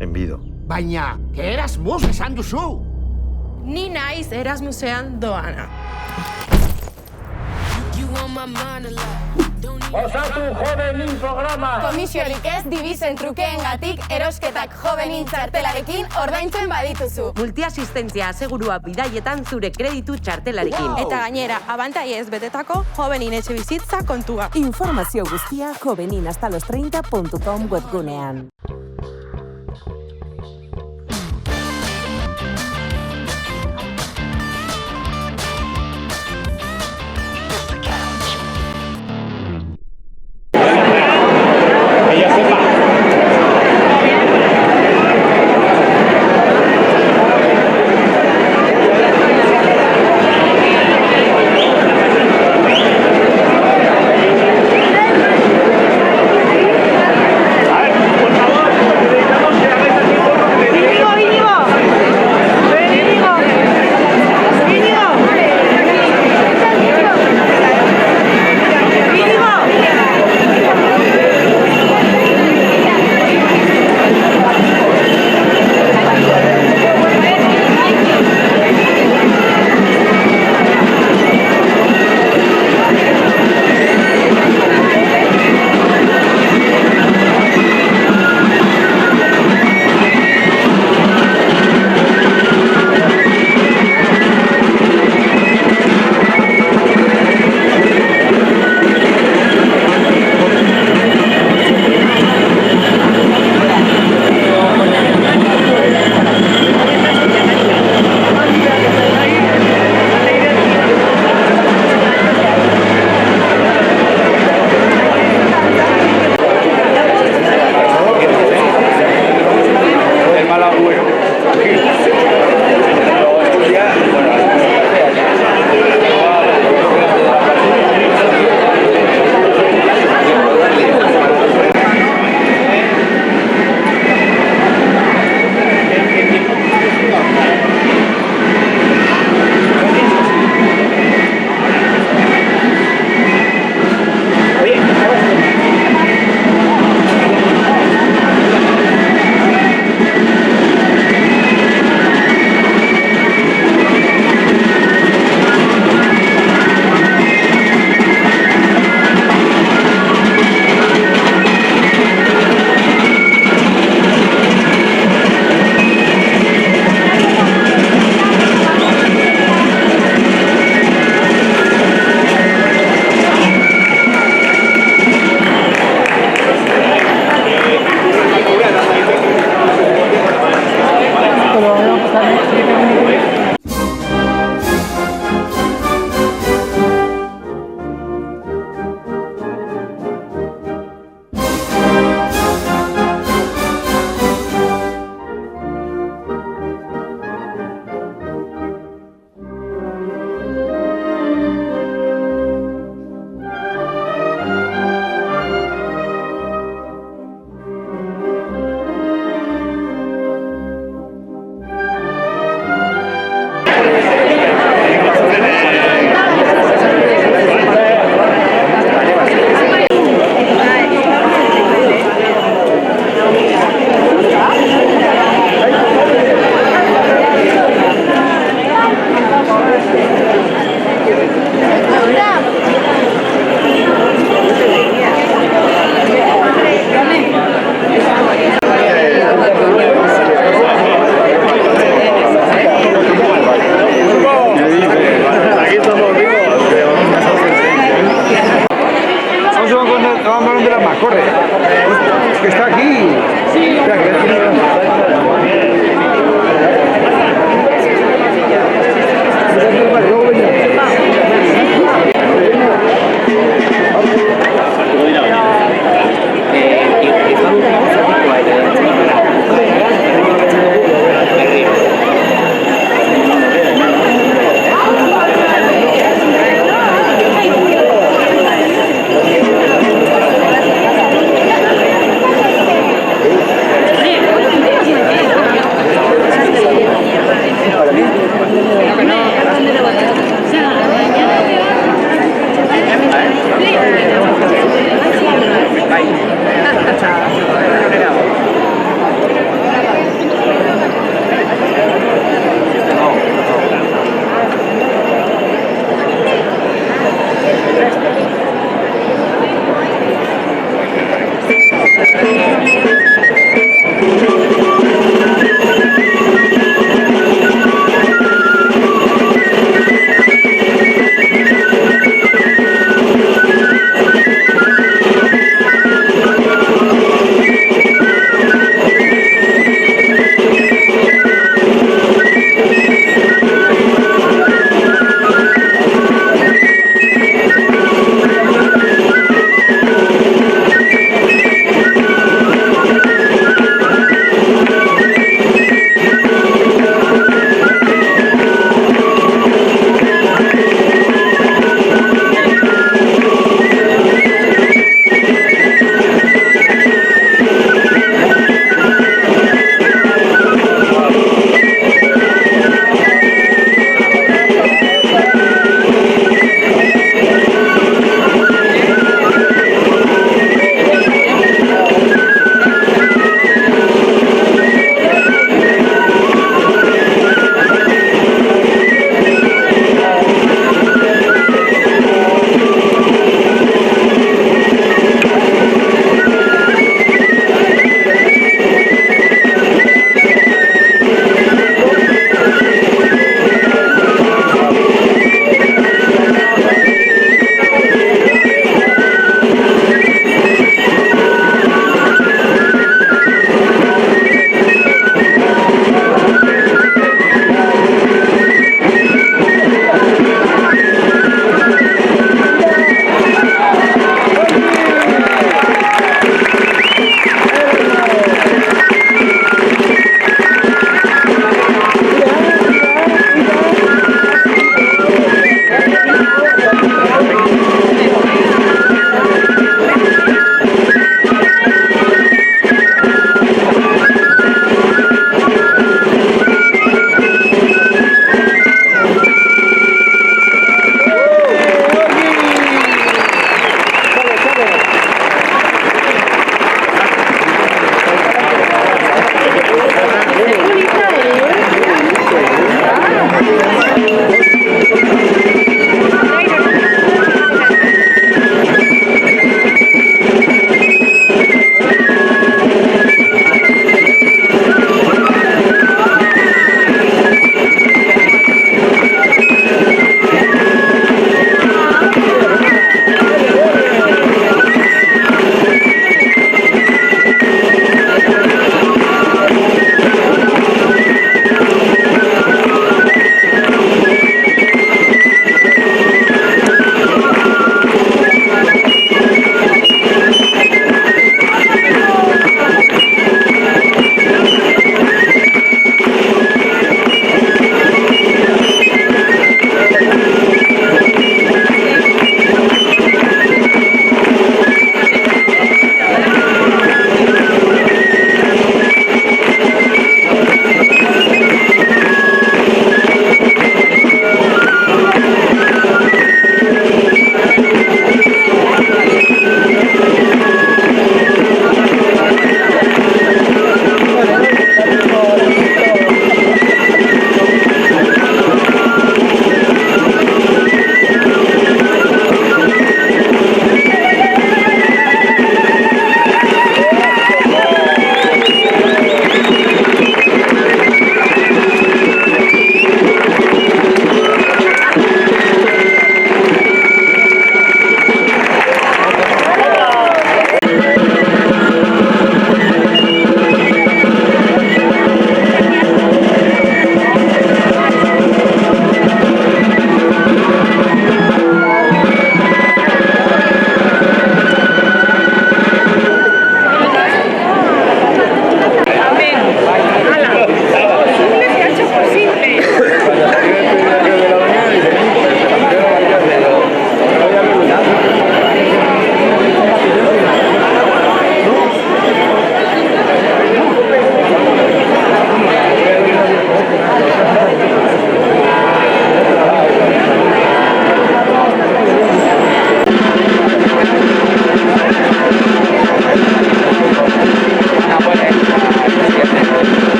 Enbido. Baina, Erasmus esan duzu! Ni naiz Erasmusean doana. Osatu Jovenin programa! Komisiorik ez dibizen trukeengatik erosketak Jovenin txartelarekin ordaintzen badituzu. Multiasistentzia asegurua bidaietan zure kreditu txartelarekin. Eta gainera, abantaiez betetako Jovenin etxebizitza kontua. Informazio guztia joveninhastalostreinta.com webgunean.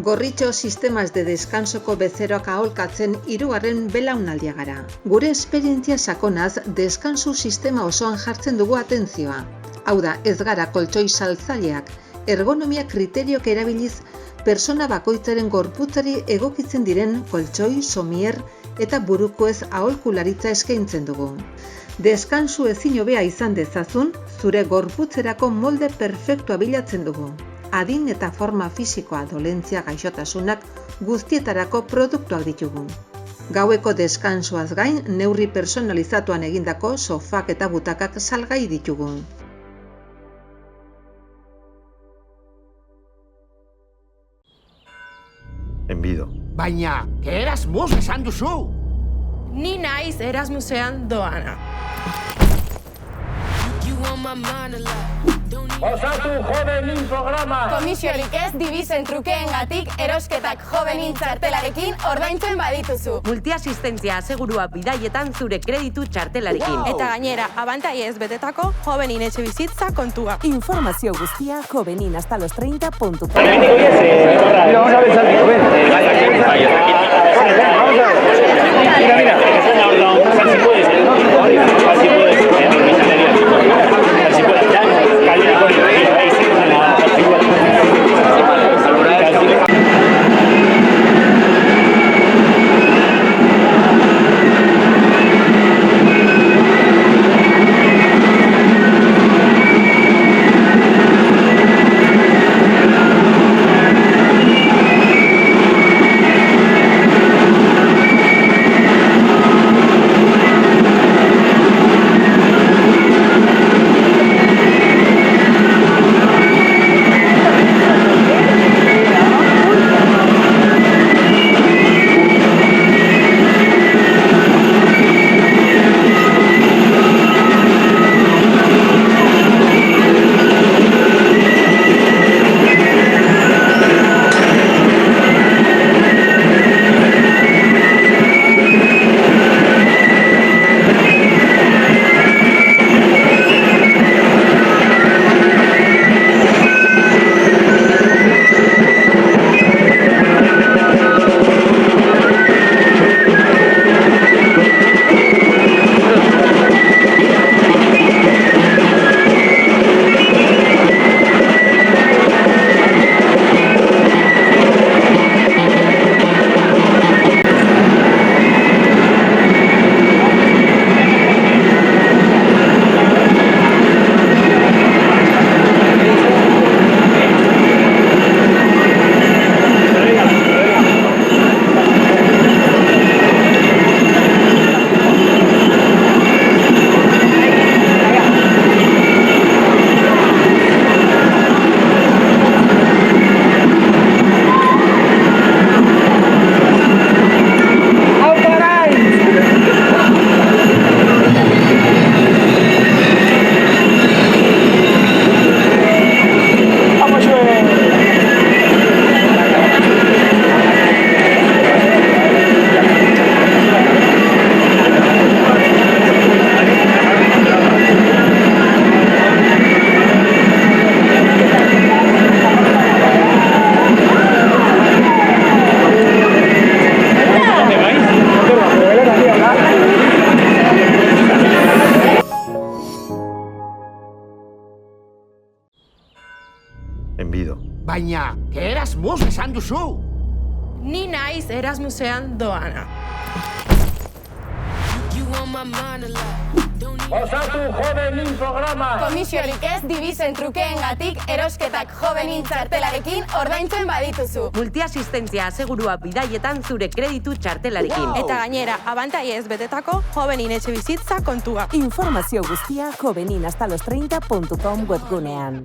Gorritxo sistemas de descansoko bezeroak aholkatzen 3. belaunaldia gara. Gure esperientzia sakonaz, deskansu sistema osoan jartzen dugu atentzioa. Hau da, ez gara koltxoi saltzaileak, ergonomia kriteriok erabiliz, persona bakoitzaren gorputzari egokitzen diren koltxoi, somier eta burukoez aholkularitza eskaintzen dugu. Deskansu ezin hobea izan dezazun, zure gorputzerako molde perfektua bilatzen dugu. Adin eta forma fisikoa, dolentzia, gaixotasunak guztietarako produktuak ditugu. Gaueko deskansuaz gain, neurri personalizatuan egindako sofak eta butakak salgai ditugu. Enbido. Baina, Erasmus esan duzu! Ni naiz Erasmusean doana. Osatu jovenin programa. Komisiorik ez dibizen trukeengatik erosketak jovenin txartelarekin ordaintzen badituzu. Multiasistentzia asegurua bidaietan zure kreditu txartelarekin. Eta gainera, abantailez betetako jovenin etxe bizitza kontua. Informazio guztia joveninhastalostreinta.com. Enbido. Baina, Erasmus esan duzu! Ni naiz Erasmusean doana. Osatu jovenin programa. Komisiorik ez dibizen trukeengatik erosketak jovenin txartelarekin ordaintzen badituzu. Multiasistentzia asegurua bidaietan zure kreditu txartelarekin. Eta gainera, abantailez betetako jovenin etxe bizitza kontua. Informazio guztia joveninhastalostreinta.com webgunean.